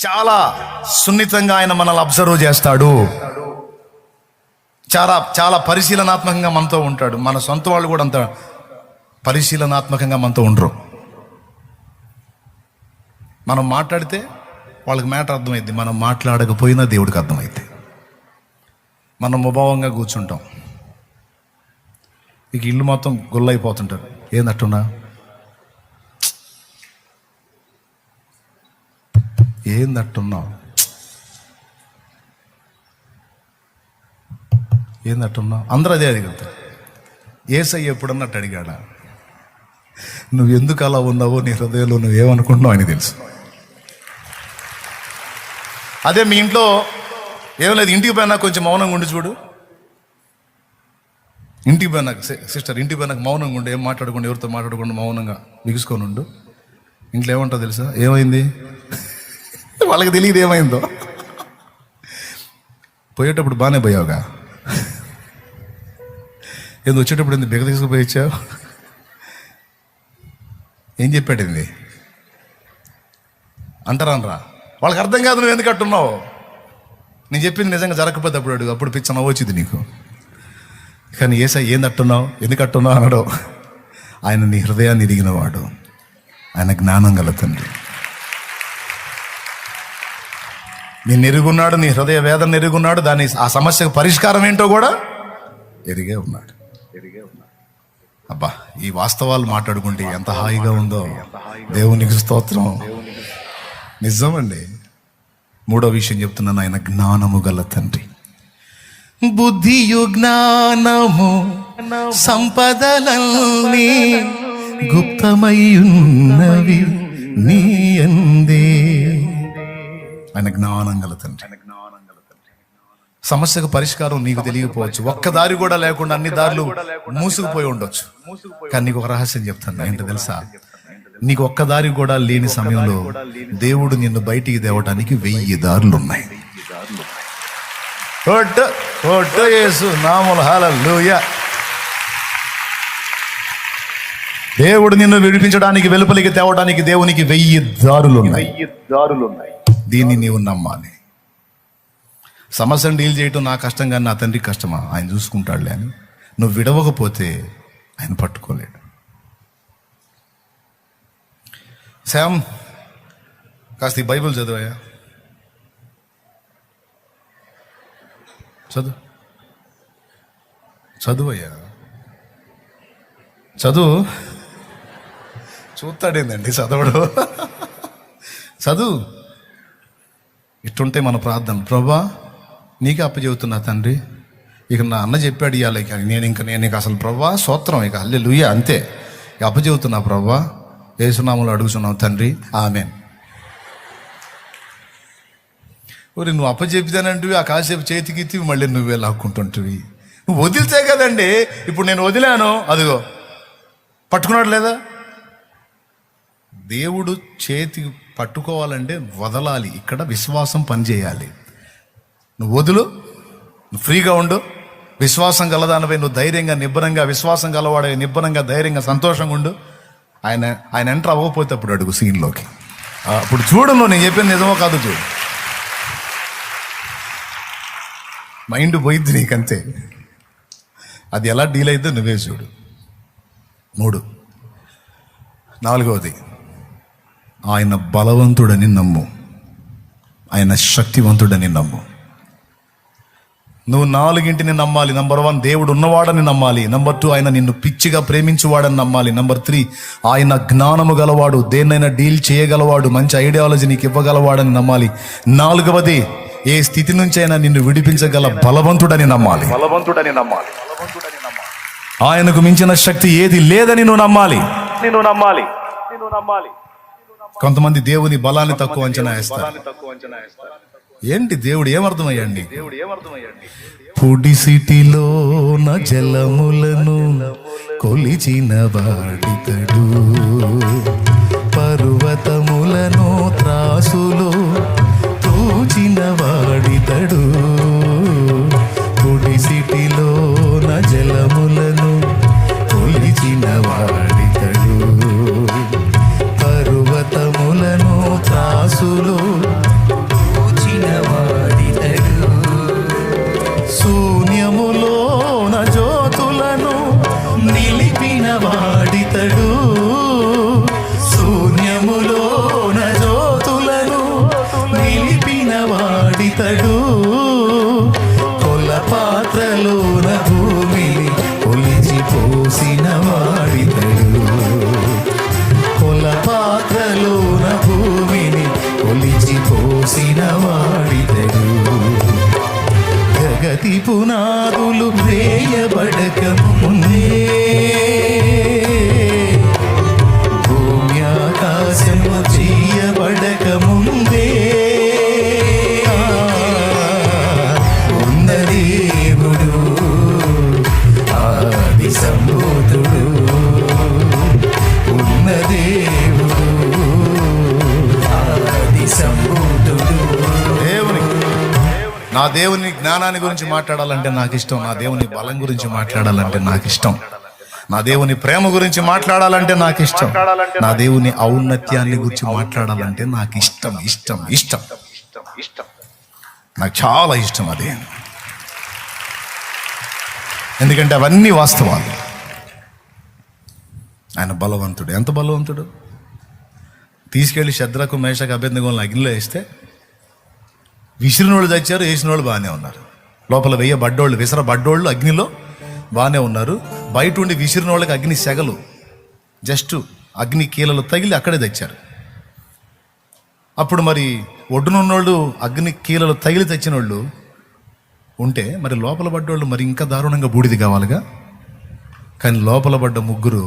చాలా సున్నితంగా ఆయన మనల్ని అబ్జర్వ్ చేస్తాడు. చాలా చాలా పరిశీలనాత్మకంగా మనతో ఉంటాడు. మన సొంత వాళ్ళు కూడా అంత పరిశీలనాత్మకంగా మనతో ఉండరు. మనం మాట్లాడితే వాళ్ళకి మ్యాటర్ అర్థమైంది, మనం మాట్లాడకపోయినా దేవుడికి అర్థమైంది. మనం ముభావంగా కూర్చుంటాం, ఇక ఇల్లు మొత్తం గుల్లైపోతుంటారు. ఏందట్టున్నా ఏందట్టున్నావు ఏందట్టున్నావు అందరూ అదే అడుగుతారు. యేసయ్య ఎప్పుడన్నట్టు అడిగాడా? నువ్వు ఎందుకు అలా ఉన్నావో నీ హృదయంలో నువ్వేమనుకుంటున్నావు అని తెలుసు. అదే మీ ఇంట్లో ఏం లేదు, ఇంటికి పోయినా కొంచెం మౌనంగా ఉండి చూడు. ఇంటికి పోయినాక సిస్టర్, ఇంటికి పోయినాక మౌనంగా ఉండి, ఏం మాట్లాడకుండా, ఎవరితో మాట్లాడకుండా మౌనంగా బిగుసుకొని ఉండు. ఇంట్లో ఏమంటావు తెలుసా? ఏమైంది? వాళ్ళకి తెలియదు ఏమైందో. పోయేటప్పుడు బాగానే పోయావుగా, ఏంది వచ్చేటప్పుడు ఏంది బిగ తీసుకుపోయి ఇచ్చావు? ఏం చెప్పాడింది అంటారా? వాళ్ళకి అర్థం కాదు నువ్వు ఎందుకు అట్టున్నావు. నేను చెప్పింది నిజంగా జరగకపోతే అప్పుడు అడుగు, అప్పుడు పిచ్చ నవ్వొచ్చింది నీకు. కానీ యేసయ్య ఏంది అట్టున్నావు, ఎందుకు అట్టున్నావు అనడు. ఆయన నీ హృదయాన్ని ఎరిగినవాడు, ఆయన జ్ఞానం గల తండ్రి. నేను ఎరుగున్నాడు, నీ హృదయ వేదన ఎరుగున్నాడు, దాని ఆ సమస్యకు పరిష్కారం ఏంటో కూడా ఎరిగే ఉన్నాడు. అబ్బా, ఈ వాస్తవాలు మాట్లాడుకుంటే ఎంత హాయిగా ఉందో. దేవునికి స్తోత్రం. నిజమండి. మూడో విషయం చెప్తున్నాను, ఆయన జ్ఞానము గల తండ్రి. బుద్ధియు జ్ఞానము సంపదలన్నీ గుప్తమయ్యున్నవి నీ యందే. ఆయన జ్ఞానం గల తండ్రి. సమస్యకు పరిష్కారం నీకు తెలియకపోవచ్చు, ఒక్క దారి కూడా లేకుండా అన్ని దారులు మూసుకుపోయి ఉండొచ్చు. కానీ నీకు ఒక రహస్యం చెప్తాను, ఏంటో తెలుసా? నీకు ఒక్క దారి కూడా లేని సమయంలో దేవుడు నిన్ను బయటికి తేవటానికి 1000 దారులు ఉన్నాయి. దేవుడు నిన్ను విడిపించడానికి, వెలుపలికి తేవడానికి దేవునికి 1000 దారులు ఉన్నాయి. దీన్ని నీవు నమ్మాలి. సమస్యను డీల్ చేయటం నా కష్టం కానీ నా తండ్రికి కష్టమా? ఆయన చూసుకుంటాడులే అని నువ్వు విడవకపోతే ఆయన పట్టుకోలేడు. శామ్, కాస్త ఈ బైబిల్ చదువయ్యా, చదువయ్యా, చదువు. చూస్తాడేందండి చదవడు. చదువు. ఇట్టుంటే మన ప్రార్థన, ప్రభా నీకే అప్పచెబుతున్నా తండ్రి, ఇక నా అన్న చెప్పాడు ఇవాళ, ఇక నేను అసలు ప్రభా స్తోత్రం, ఇక హల్లెలూయా అంతే, ఇక అప్పచెబుతున్నా ప్రభా, యేసునామములో అడుగుతున్నావు తండ్రి, ఆమేన్. ఊరి నువ్వు అప్పచెప్తానంటివి, ఆ కాసేపు చేతికిత్తి మళ్ళీ నువ్వే లాక్కుంటుంటివి. నువ్వు వదిలితే కదండి. ఇప్పుడు నేను వదిలాను, అదిగో పట్టుకున్నాడు లేదా? దేవుడు చేతికి పట్టుకోవాలంటే వదలాలి. ఇక్కడ విశ్వాసం పనిచేయాలి. నువ్వు వదులు, నువ్వు ఫ్రీగా ఉండు. విశ్వాసం గలదానిపై నువ్వు ధైర్యంగా, నిబ్బరంగా, విశ్వాసం గలవాడే నిబ్బరంగా, ధైర్యంగా, సంతోషంగా ఉండు. ఆయన ఎంటర్ అవ్వకపోతే అప్పుడు అడుగు సీన్లోకి. అప్పుడు చూడు, నువ్వు నేను చెప్పింది నిజమో కాదు చూడు. మైండ్ పోయిద్ది నీకంతే. అది ఎలా డీల్ అయిద్దో నువ్వే చూడు. 3, 4వది, ఆయన బలవంతుడని నమ్ము, ఆయన శక్తివంతుడని నమ్ము. నువ్వు 4 నమ్మాలి. నంబర్ 1, దేవుడు ఉన్నవాడని నమ్మాలి. నంబర్ 2, ఆయన నిన్ను పిచ్చిగా ప్రేమించువాడని నమ్మాలి. నంబర్ 3, ఆయన జ్ఞానము గలవాడు, దేన్నైనా డీల్ చేయగలవాడు, మంచి ఐడియాలజీ నీకు ఇవ్వగలవాడని నమ్మాలి. 4వది, ఏ స్థితి నుంచి అయినా నిన్ను విడిపించగల బలవంతుడని నమ్మాలి. ఆయనకు మించిన శక్తి ఏది లేదని నువ్వు నమ్మాలి. కొంతమంది దేవుని బలాన్ని తక్కువ అంచనా వేస్తారు. ఏంటి దేవుడు ఏమర్థమయ్యండి? పుడిసిటిలోన జలములను కొలిచిన వాడితడు, పర్వతములను త్రాసులో తూచిన వాడితడు. పుడిసిటిలోన జలములను కొలిచిన వాడితడు, పర్వతములను త్రాసులో వాడితడు, కొల పాత్రలోన భూమిని కొలిచి పోసిన వాడితడు, కొల పాత్రలోన భూమిని కొలిచి పోసిన వాడితడు. జగతి పునాదులు వేయబడక ముందే, భూమి ఆకాశము చేయబడక ముందే ఉన్న దేవుడు ఆది సంభూతుడు, ఉన్న దేవుడు ఆది సంభూతుడు. నా దేవుని జ్ఞానాన్ని గురించి మాట్లాడాలంటే నాకు ఇష్టం, నా దేవుని బలం గురించి మాట్లాడాలంటే నాకు ఇష్టం, నా దేవుని ప్రేమ గురించి మాట్లాడాలంటే నాకు ఇష్టం, నా దేవుని ఔన్నత్యాన్ని గురించి మాట్లాడాలంటే నాకు ఇష్టం ఇష్టం ఇష్టం ఇష్టం నాకు చాలా ఇష్టం అదే. ఎందుకంటే అవన్నీ వాస్తవాలు. ఆయన బలవంతుడు. ఎంత బలవంతుడు! తీసుకెళ్ళి శద్రకు మేషకు అబేద్నెగోలను అగ్నిలో వేస్తే విసిరినోళ్ళు తెచ్చారు, వేసిన వాళ్ళు బాగానే ఉన్నారు. లోపల వేయబడ్డోళ్ళు, విసరబడ్డోళ్ళు అగ్నిలో బాగానే ఉన్నారు. బయట ఉండి విసిరిన వాళ్ళకి అగ్ని సెగలు, జస్ట్ అగ్ని కీలలు తగిలి అక్కడే తెచ్చారు. అప్పుడు మరి ఒడ్డునున్నోళ్ళు అగ్ని కీలలు తగిలి తెచ్చిన వాళ్ళు ఉంటే మరి లోపల పడ్డోళ్ళు మరి ఇంకా దారుణంగా బూడిది కావాలిగా. కానీ లోపల పడ్డ ముగ్గురు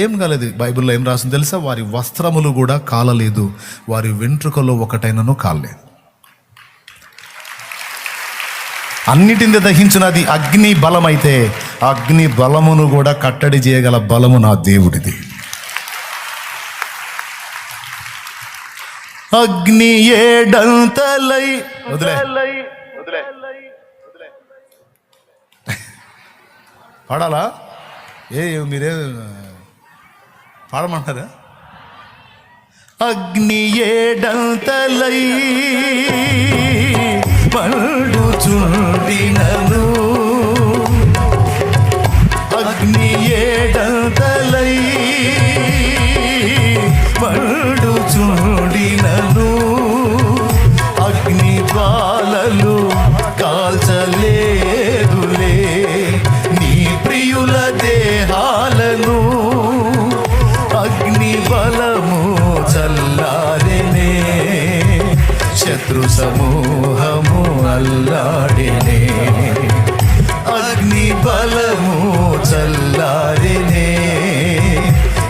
ఏం కాలేదు. బైబిల్లో ఏం రాసింది తెలుసా? వారి వస్త్రములు కూడా కాలలేదు, వారి వెంట్రుకలో ఒకటైనను కాలలేదు. అన్నిటిని దహించినది అగ్ని బలమైతే, అగ్ని బలమును కూడా కట్టడి చేయగల బలము నా దేవుడిది. అగ్ని ఏడంతలై వదిలే పాడాలా? మీరే పాడమంటారా? అగ్ని ఏడంతలై మండుచుండినను, అగ్ని ఏడంతలై మండుచుండినను, అగ్ని జ్వాలలు కాల్చలేదులే నీ ప్రియుల దేహాలను, అగ్ని బలము చల్లారెనే శత్రు సమూహము అల్లాడినే, అగ్ని బలము చల్లారినే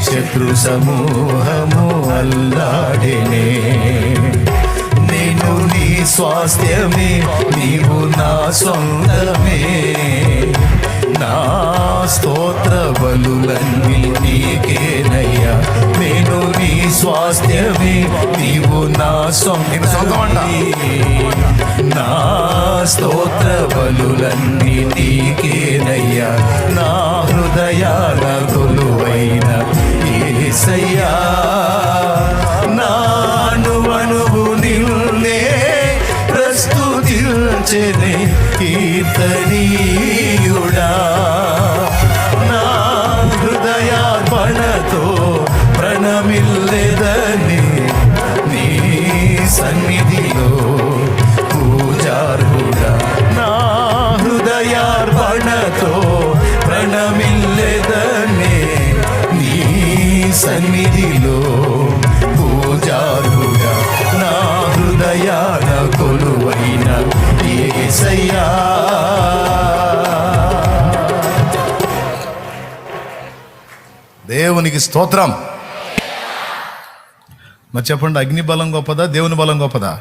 శత్రు సమూహము అల్లాడినే. నేను నీ స్వాస్థ్యమే, నీవు నా సొంతమే, నా స్తోత్ర బలులన్నీ నీకేనయ్యా. నేను నీ స్వాస్థ్యమే, నీవు నా సొంతమంట, నా స్తోత్ర బలులన్నీ నీకేనయ్యా. నా హృదయాల కొలువైన యేసయ్యా, నాను అనువు నిన్నే ప్రస్తుతించెనే కీర్తనీయుడా. నా హృదయార్పణతో ప్రణమిల్లెదని నీ సన్నిధిలో పూజార్హుడా. నా హృదయార్పణతో ప్రణమిల్లెదని నీ సన్నిధిలో పూజార్హుడా. నా హృదయాన కొలువైన యేసయ్యా. దేవునికి స్తోత్రం. మరి చెప్పండి, అగ్ని బలం గొప్పదా, దేవుని బలం గొప్పదా?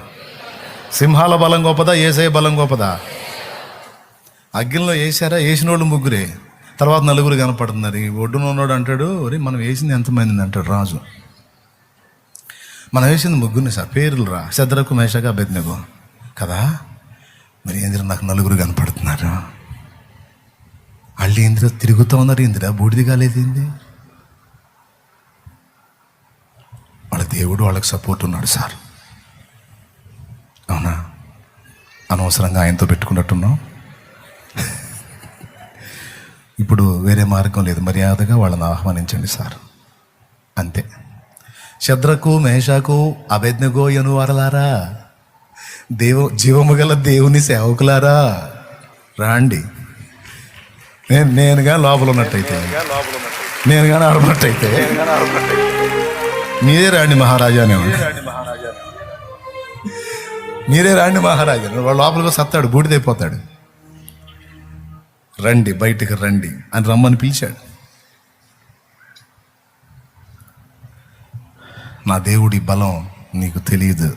సింహాల బలం గొప్పదా, యేసయ్య బలం గొప్పదా? అగ్నిలో వేసారా? వేసిన వాళ్ళు ముగ్గురే, తర్వాత నలుగురు కనపడుతున్నారు. ఈ ఒడ్డున ఉన్నాడు అంటాడు, ఒరే మనం వేసింది ఎంతమంది అంటాడు రాజు. మనం వేసింది ముగ్గురిని సార్, పేర్లు రా, శద్రకు మేషకు అబేద్నెగో కదా. మరి ఏందిరా నాకు నలుగురు కనపడుతున్నారు. వాళ్ళు ఏందిరా తిరుగుతూ ఉన్నారు, ఏందిరా బూడిది కాలేదు ఏంది? వాళ్ళ దేవుడు వాళ్ళకి సపోర్ట్ ఉన్నాడు సార్. అవునా? అనవసరంగా ఆయనతో పెట్టుకున్నట్టున్నాం. ఇప్పుడు వేరే మార్గం లేదు, మర్యాదగా వాళ్ళని ఆహ్వానించండి సార్, అంతే. శద్రకు మేషకు అబేద్నెగో అను వారలారా, జీవము గల దేవుని సేవకులారా రాండి. నేనుగా లోపల ఉన్నట్టయితే, నేను కానీ ఆడబట్టయితే మీరే రాండి మహారాజా అనేవాడు. మీరే రాండి మహారాజా. వాడు లోపలికి సత్తాడు, బూడిదైపోతాడు. రండి, బయటికి రండి అని రమ్మని పిలిచాడు. నా దేవుడి బలం నీకు తెలియదు.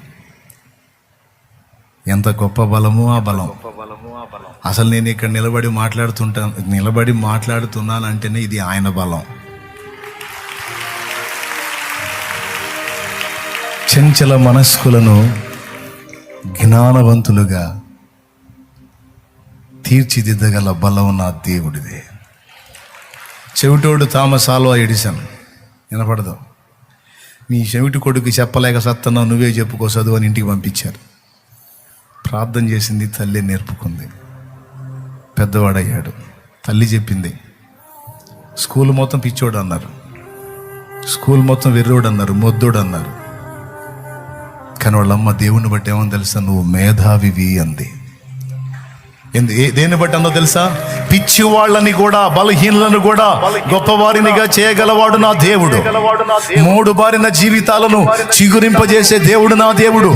ఎంత గొప్ప బలమో ఆ బలం. అసలు నేను ఇక్కడ నిలబడి మాట్లాడుతున్నానంటేనే ఇది ఆయన బలం. చంచల మనస్కులను జ్ఞానవంతులుగా తీర్చిదిద్దగల బలం నా దేవుడిదే. చెవిటోడు థామస్ ఆల్వా ఎడిసన్, వినపడదు. నీ చెవిటి కొడుకు చెప్పలేక సత్తన్నావు, నువ్వే చెప్పుకో చదువు అని ఇంటికి పంపించారు. ప్రార్థన చేసింది, తల్లి నేర్పుకుంది, పెద్దవాడయ్యాడు. తల్లి చెప్పింది. స్కూల్ మొత్తం పిచ్చోడు అన్నారు, స్కూల్ మొత్తం వెర్రోడు అన్నారు, మొద్దోడు అన్నారు. కానీ వాళ్ళమ్మ దేవుని బట్టి ఏమని తెలుసా? నువ్వు మేధావివి అంది. దేన్ని బట్టి అన్నో తెలుసా? పిచ్చి వాళ్ళని కూడా, బలహీనులను కూడా గొప్పవారినిగా చేయగలవాడు నా దేవుడు. 3 బారిన జీవితాలను చిగురింపజేసే దేవుడు నా దేవుడు.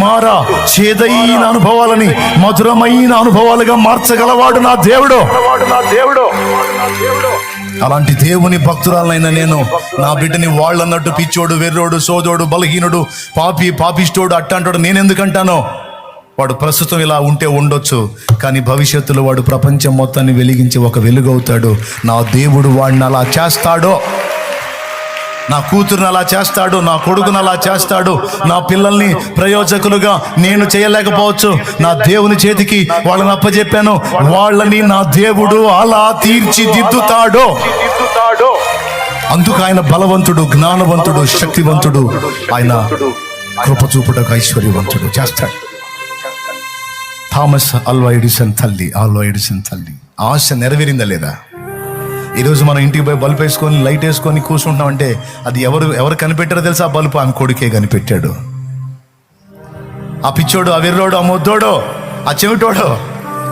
మారా చేదైన అనుభవాలని మధురమైన అనుభవాలుగా మార్చగలవాడు నా దేవుడు. అలాంటి దేవుని భక్తురాలైన నేను నా బిడ్డని వాళ్ళన్నట్టు పిచ్చోడు, వెర్రోడు, సోదోడు, బలహీనుడు, పాపిష్టోడు అట్టంటాడు నేనెందుకంటానో? వాడు ప్రస్తుతం ఇలా ఉంటే ఉండొచ్చు, కానీ భవిష్యత్తులో వాడు ప్రపంచం మొత్తాన్ని వెలిగించి ఒక వెలుగవుతాడు. నా దేవుడు వాడిని అలా చేస్తాడో, నా కూతురుని అలా చేస్తాడు, నా కొడుకుని అలా చేస్తాడు. నా పిల్లల్ని ప్రయోజకులుగా నేను చేయలేకపోవచ్చు, నా దేవుని చేతికి వాళ్ళని అప్పచెప్పాను. వాళ్ళని నా దేవుడు అలా తీర్చిదిద్దుతాడు. అందుకు ఆయన బలవంతుడు, జ్ఞానవంతుడు, శక్తివంతుడు. ఆయన కృప చూపుటకు ఐశ్వర్యవంతుడు చేస్తాడు. థామస్ ఆల్వా ఎడిసన్ తల్లి ఆశ నెరవేరిందా లేదా? ఈరోజు మనం ఇంటికి పోయి బల్బు వేసుకొని లైట్ వేసుకొని కూర్చుంటామంటే అది ఎవరు కనిపెట్టారో తెలుసా? ఆ బల్బు ఆమె కొడుకే కనిపెట్టాడు. ఆ పిచ్చోడు, ఆ వెర్రోడు, ఆ మొద్దోడో, ఆ చెవిటోడో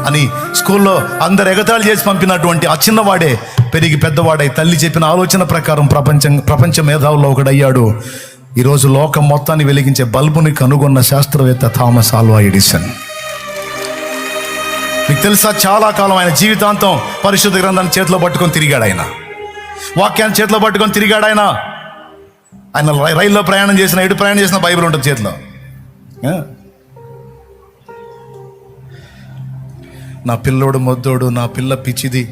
అని స్కూల్లో అందరు ఎగతాళి చేసి పంపినటువంటి ఆ చిన్నవాడే పెరిగి పెద్దవాడై తల్లి చెప్పిన ఆలోచన ప్రకారం ప్రపంచ మేధావుల్లో ఒకడయ్యాడు. ఈరోజు లోకం మొత్తాన్ని వెలిగించే బల్బుని కనుగొన్న శాస్త్రవేత్త థామస్ ఆల్వా ఎడిసన్. మీకు తెలుసా, చాలా కాలం ఆయన జీవితాంతం పరిశుద్ధ గ్రంథాన్ని చేతిలో పట్టుకొని తిరిగాడు. ఆయన వాక్యాన్ని చేతిలో పట్టుకొని తిరిగాడు. ఆయన రైల్లో ప్రయాణం చేసిన, ఎటు ప్రయాణం చేసిన బైబిల్ ఉంటుంది చేతిలో. నా పిల్లోడు మొద్దోడు, నా పిల్ల పిచ్చిది,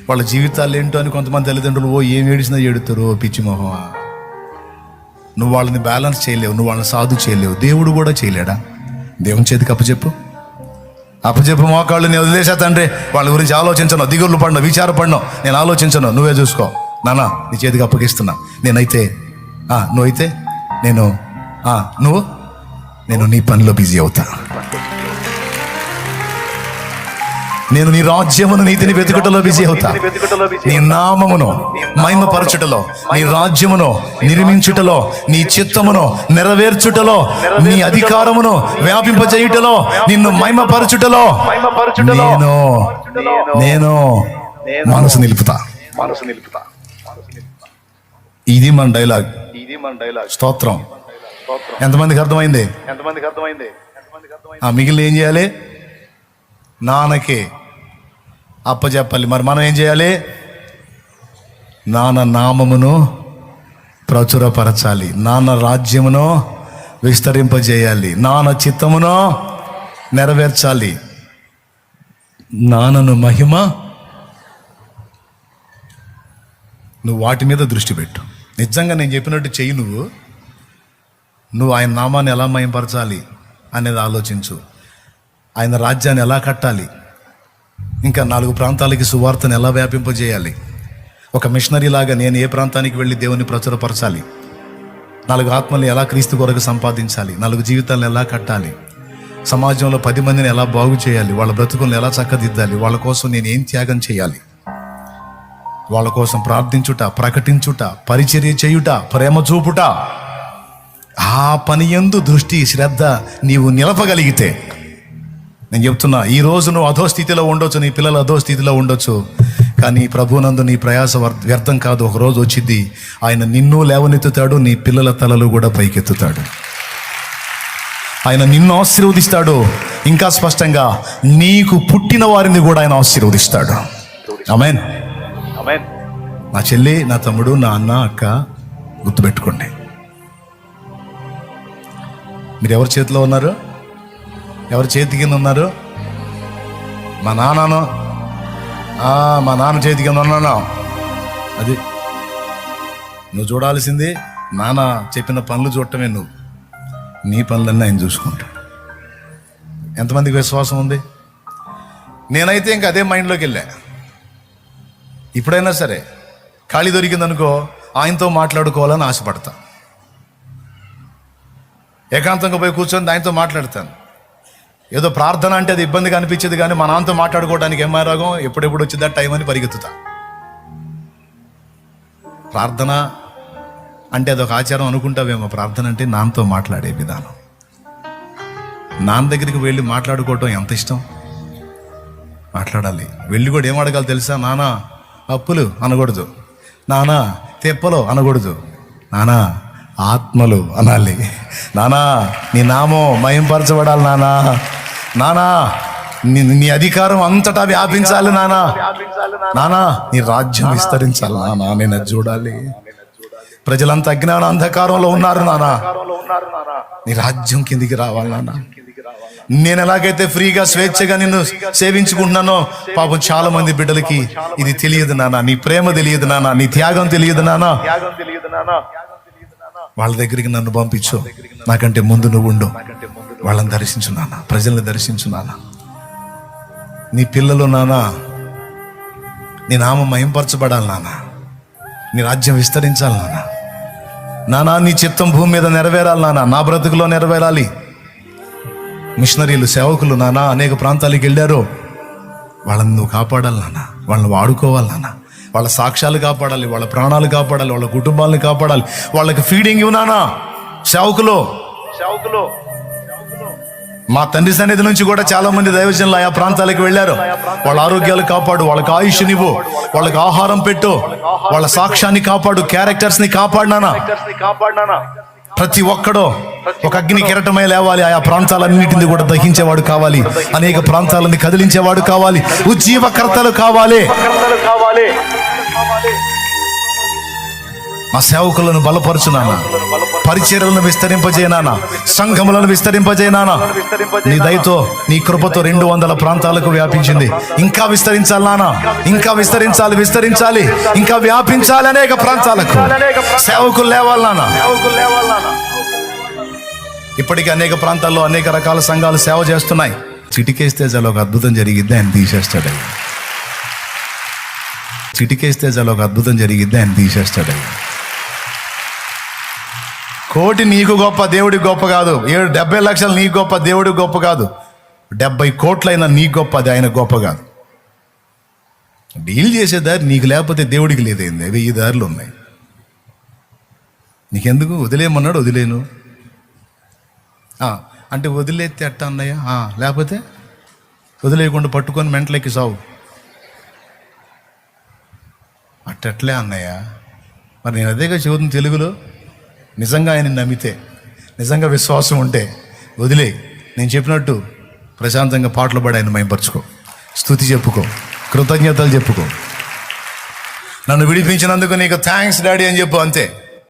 వాళ్ళ జీవితాలు ఏంటో అని కొంతమంది తల్లిదండ్రులు ఏం ఏడిచినా ఏడుతారు. పిచ్చి మొహమా, నువ్వు వాళ్ళని బ్యాలెన్స్ చేయలేవు, నువ్వు వాళ్ళని సాధు చేయలేవు. దేవుడు కూడా చేయలేడా? దేవుని చేతికి అప్పచెప్పు మోకాళ్ళు నేను వదిలేసా తండ్రి. వాళ్ళ గురించి ఆలోచించను, దిగుళ్ళు పడిన, విచారపడిన, నేను ఆలోచించను. నువ్వే చూసుకో నాన్న, నీ చేతికి అప్పగిస్తున్నా. నువ్వైతే నేను నీ పనిలో బిజీ అవుతా. నేను నీ రాజ్యమును, నీతిని వెతుకుటలో బిజీ అవుతా. నీ నామమును మహిమపరచుటలో, నీ రాజ్యమును నిర్మించుటలో, నీ చిత్తమును నెరవేర్చుటలో, నీ అధికారమును వ్యాపింపజేయుటలో, నిన్ను మహిమపరచుటలో నేను మనసు నిలుపుతా. ఇది మన డైలాగ్. స్తోత్రం. ఎంతమందికి అర్థమైంది? మిగిలిన ఏం చేయాలి? నాన్నకి అప్పచెప్పాలి. మరి మనం ఏం చేయాలి? నాన్న నామమును ప్రచురపరచాలి, నాన్న రాజ్యమును విస్తరింపజేయాలి, నాన్న చిత్తమును నెరవేర్చాలి, నాన్నను మహిమ. నువ్వు వాటి మీద దృష్టి పెట్టు. నిజంగా నేను చెప్పినట్టు చెయ్యి. నువ్వు ఆయన నామాన్ని ఎలా మహిమపరచాలి అనేది ఆలోచించు. ఆయన రాజ్యాన్ని ఎలా కట్టాలి, ఇంకా 4 ప్రాంతాలకి సువార్తను ఎలా వ్యాపింపజేయాలి, ఒక మిషనరీ లాగా నేను ఏ ప్రాంతానికి వెళ్ళి దేవుని ప్రచురపరచాలి, 4 ఆత్మల్ని ఎలా క్రీస్తు కొరకు సంపాదించాలి, 4 జీవితాలను ఎలా కట్టాలి, సమాజంలో 10 మందిని ఎలా బాగు చేయాలి, వాళ్ళ బ్రతుకులను ఎలా చక్కదిద్దాలి, వాళ్ళ కోసం నేను ఏం త్యాగం చేయాలి, వాళ్ళ కోసం ప్రార్థించుట, ప్రకటించుట, పరిచర్య చేయుట, ప్రేమ చూపుట, ఆ పని యందు దృష్టి శ్రద్ధ నీవు నిలపగలిగితే నేను చెప్తున్నా, ఈ రోజు నువ్వు అధోస్థితిలో ఉండొచ్చు, నీ పిల్లలు అధోస్థితిలో ఉండొచ్చు, కానీ ప్రభునందు నీ ప్రయాస వ్యర్థం కాదు. ఒక రోజు వచ్చింది, ఆయన నిన్ను లేవనెత్తుతాడు, నీ పిల్లల తలలు కూడా పైకెత్తుతాడు. ఆయన నిన్ను ఆశీర్వదిస్తాడు. ఇంకా స్పష్టంగా నీకు పుట్టిన వారిని కూడా ఆయన ఆశీర్వదిస్తాడు. ఆమేన్. నా చెల్లి, నా తమ్ముడు, నా అన్న, అక్క, గుర్తుపెట్టుకోండి, మీరు ఎవరి చేతిలో ఉన్నారు? ఎవరి చేతి కింద ఉన్నారు? మా నాన్నను, మా నాన్న చేతి కింద ఉన్నాను. అది నువ్వు చూడాల్సింది నాన్న చెప్పిన పనులు చూడటమే. నువ్వు నీ పనులన్నీ ఆయన చూసుకుంటాడు. ఎంతమందికి విశ్వాసం ఉంది? నేనైతే ఇంక అదే మైండ్లోకి వెళ్ళా. ఇప్పుడైనా సరే ఖాళీ దొరికిందనుకో, ఆయనతో మాట్లాడుకోవాలని ఆశపడతా. ఏకాంతంగా పోయి కూర్చొని ఆయనతో మాట్లాడతాను. ఏదో ప్రార్థన అంటే అది ఇబ్బందిగా అనిపించేది, కానీ మా నాన్నతో మాట్లాడుకోవడానికి ఏమై రాగం, ఎప్పుడెప్పుడు వచ్చిందా టైం అని పరిగెత్తుతా. ప్రార్థన అంటే అదొక ఆచారం అనుకుంటావేమో. ప్రార్థన అంటే నాన్నతో మాట్లాడే విధానం. నాన్న దగ్గరికి వెళ్ళి మాట్లాడుకోవటం ఎంత ఇష్టం. మాట్లాడాలి. వెళ్ళి కూడా ఏం అడగాలి తెలుసా? నానా అప్పులు అనకూడదు, నానా తెప్పలు అనకూడదు, నానా ఆత్మలు అనాలి. నానా నీ నామం మహింపరచబడాలి, నానా నానా నీ అధికారం అంతటా వ్యాపించాలి, నానా నానా నీ రాజ్యం విస్తరించాలి, నానా నేను అది చూడాలి. ప్రజలంతా అజ్ఞాన అంధకారంలో ఉన్నారు, నానా నీ రాజ్యం కిందికి రావాలి, నానా. నేను ఎలాగైతే ఫ్రీగా స్వేచ్ఛగా నిన్ను సేవించుకుంటున్నానో, పాపం చాలా మంది బిడ్డలకి ఇది తెలియదు నానా. నీ ప్రేమ తెలియదు నానా, నీ త్యాగం తెలియదు నానా. వాళ్ళ దగ్గరికి నన్ను పంపించు, నాకంటే ముందు నువ్వు ఉండు. వాళ్ళని దర్శించు నాన్న, ప్రజల్ని దర్శించు నాన్న. నీ పిల్లలు నాన్న, నీ నామం మహింపరచబడాలి నాన్న, నీ రాజ్యం విస్తరించాలి నాన్న. నానా నీ చిత్తం భూమి మీద నెరవేరాలి నాన్న, నా బ్రతుకులో నెరవేరాలి. మిషనరీలు, సేవకులు నాన్న అనేక ప్రాంతాలకు వెళ్ళారు. వాళ్ళని నువ్వు కాపాడాలి నాన్న, వాళ్ళని వాడుకోవాలి నాన్న. వాళ్ళ సాక్ష్యాలు కాపాడాలి, వాళ్ళ ప్రాణాలు కాపాడాలి, వాళ్ళ కుటుంబాలను కాపాడాలి. వాళ్ళకి ఫీడింగ్ ఇవ్వు నాన్న. సేవకులు మా తండ్రి సన్నిధి నుంచి కూడా చాలా మంది దైవజనులు ఆయా ప్రాంతాలకు వెళ్ళారు. వాళ్ళ ఆరోగ్యాలు కాపాడు, వాళ్ళకి ఆయుష్నివ్వు, వాళ్ళకి ఆహారం పెట్టు, వాళ్ళ సాక్ష్యాన్ని కాపాడు, క్యారెక్టర్స్ ని కాపాడినానా. ప్రతి ఒక్కడో ఒక అగ్ని కిరటమై లేవాలి. ఆయా ప్రాంతాలన్నింటినీ కూడా దహించేవాడు కావాలి, అనేక ప్రాంతాలని కదిలించేవాడు కావాలి, ఉజ్జీవకర్తలు కావాలి. మా సేవకులను బలపరచునానా, పరిచర్యలను విస్తరింపజేయనానా, సంఘములను విస్తరింపజేయనానా. నీ దయతో, నీ కృపతో 200 ప్రాంతాలకు వ్యాపించింది. ఇంకా విస్తరించాలి నానా, ఇంకా విస్తరించాలి, ఇంకా వ్యాపించాలి. అనేక ప్రాంతాలకు సేవకులు లేవాలి నానా. ఇప్పటికీ అనేక ప్రాంతాల్లో అనేక రకాల సంఘాలు సేవ చేస్తున్నాయి. చిటికేస్తే చాలా ఒక అద్భుతం జరిగిద్ది, ఆయన తీసేస్తాడు. చిటికేస్తే చాలా ఒక అద్భుతం జరిగిద్ది, ఆయన తీసేస్తాడు. కోటి నీకు గొప్ప, దేవుడికి గొప్ప కాదు. 70 లక్షలు నీకు గొప్ప, దేవుడికి గొప్ప కాదు. 70 కోట్లైనా నీకు గొప్ప, అది ఆయన గొప్ప కాదు. డీల్ చేసే దారి నీకు లేకపోతే దేవుడికి లేదైంది. 1000 దారులు ఉన్నాయి. నీకెందుకు? వదిలేయమన్నాడు, వదిలేను అంటే వదిలేస్తే అట్ట అన్నయ్య, లేకపోతే వదిలేయకుండా పట్టుకొని మెంటలెక్కి సావు. అట్టట్లే అన్నయ్య. మరి నేను అదేగా చదువుతున్న తెలుగులో. నిజంగా ఆయన నమ్మితే, నిజంగా విశ్వాసం ఉంటే వదిలే. నేను చెప్పినట్టు ప్రశాంతంగా పాటలు పాడి ఆయన మహింపరచుకో, స్తుతి చెప్పుకో, కృతజ్ఞతలు చెప్పుకో. నన్ను విడిపించినందుకు నీకు థ్యాంక్స్ డాడీ అని చెప్పు, అంతే.